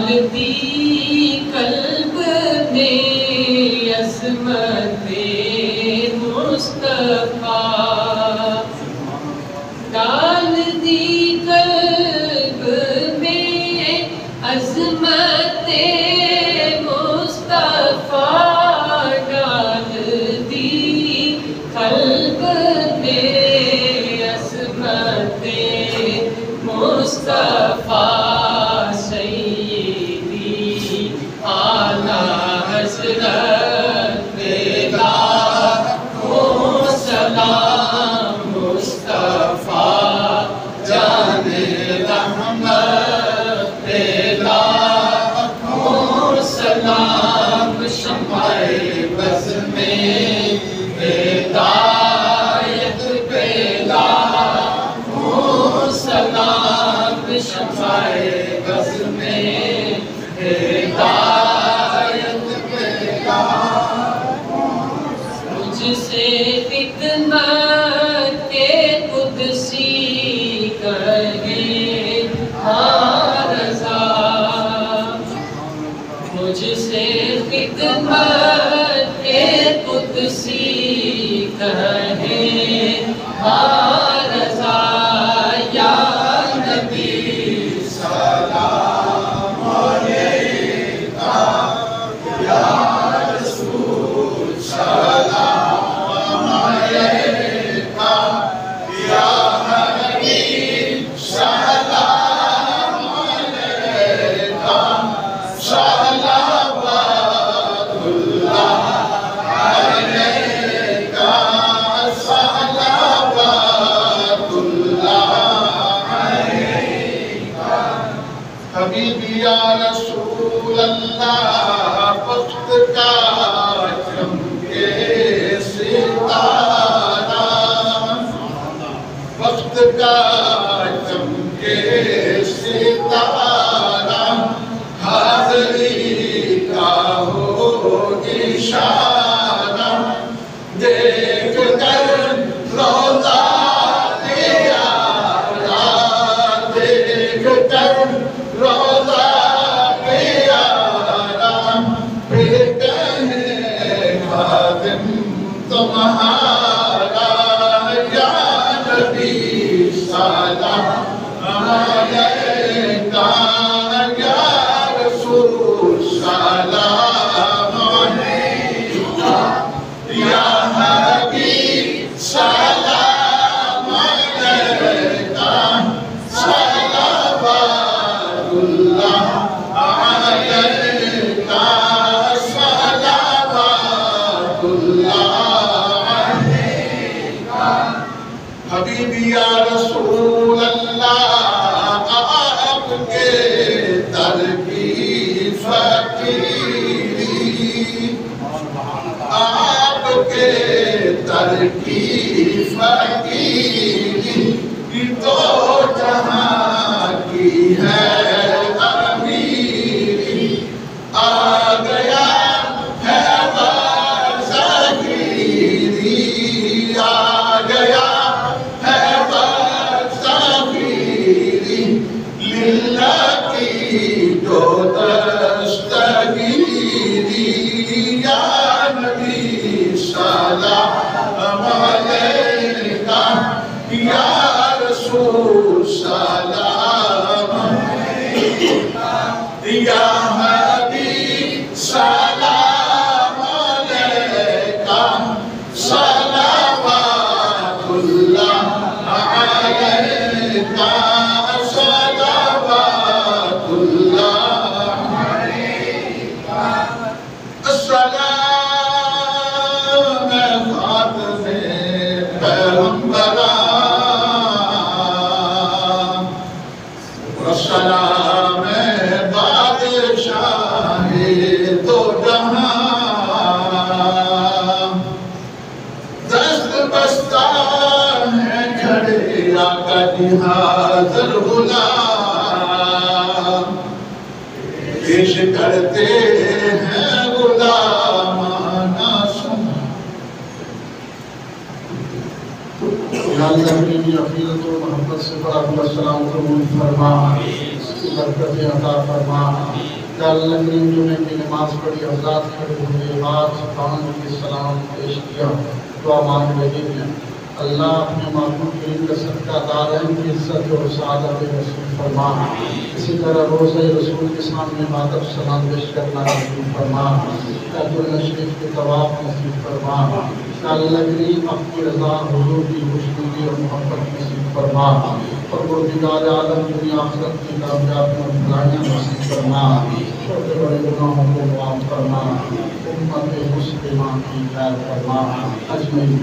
دی قلب میں عظمت مصطفیٰ، ڈال دی قلب میں عظمت مصطفیٰ، ڈال دی قلب میں عظمت مصطفیٰ، سیدی اعلیٰ حضرت پہ لاکھوں سلام، مصطفیٰ جان رحمت پہ لاکھوں سلام، شمع بز میں ہدایت پہ لاکھوں سلام، شمع بز میں ہدایت پہ لاکھوں، مجھ سے خدمت کے قدسی کہے ہاں رضا، مجھ سے خدمت کے قدسی کہے ہاں رضا، یا نبی سلام علیکہ، یا رسول سلام علیکہ، یا حبیب سلام علیکہ، صلوات اللہ علیکہ، صلوات اللہ علیکہ، حبیبی یا رسول اللہ، وقت کا چمکے ستارہ، وقت کا چمکے ستارہ، حاضری کا ہو اشارہ، دیکھ کر روضہ پیارا، دیکھ کر روضہ پیارا، پھر کہے خادم تمہارا، یا نبی سلام علیکہ، یا رسول سلام علیکہ، یا حبیب سلام علیکہ، صلوات اللہ علیکہ، صلوات اللہ علیکہ، حبیبی یا رسول اللہ، آپ کے در کی فقیری، آپ کے در کی فقیری، دو جہاں کی ہے امیری، آ گیا ہے وقت ظہیری، آ گیا ہے وقت ظہیری، للہ کی جو دستگیری، یا نبی سلام علیکہ، یا رسول سلام علیکہ، یا حبیب سلام علیکہ، صلوات اللہ علیکہ، صلوات اللہ علیکہ، السلام خاتم پیغمبران، والسلام بادشاہ دو جہاں، دست بستہ ہے کھڑے آقا کی حاضر غلام، پیش کرتے ہیں غلامانہ سنا، یا اللہ میری عقیدت و محبت سے پر السلام قبول فرما، برکت عطا فرما، یا اللہ کریم جو میں نے نماز پڑھی حضرات کھڑے ہوئے ہاتھ باندھ کے سلام پیش کیا دعا مانگ رہے ہیں اللہ اپنے معبود کریم کا صدقہ دارین کی عزت اور سعادت نصیب فرما اسی طرح روزہ رسول کے سامنے ادب سلام پیش کرنا نصیب فرما بیت اللہ شریف کے طواف نصیب فرما اللہ کریم اپنی رضا حضور کی خوشنودی اور محبت نصیب فرما پروردگار عالم دنیا آخرت کی کامیابی اور بھلائیاں نصیب فرما چھوٹے بڑے گناہوں کو معاف فرما امت مسلمہ کی خیر فرما اجمعین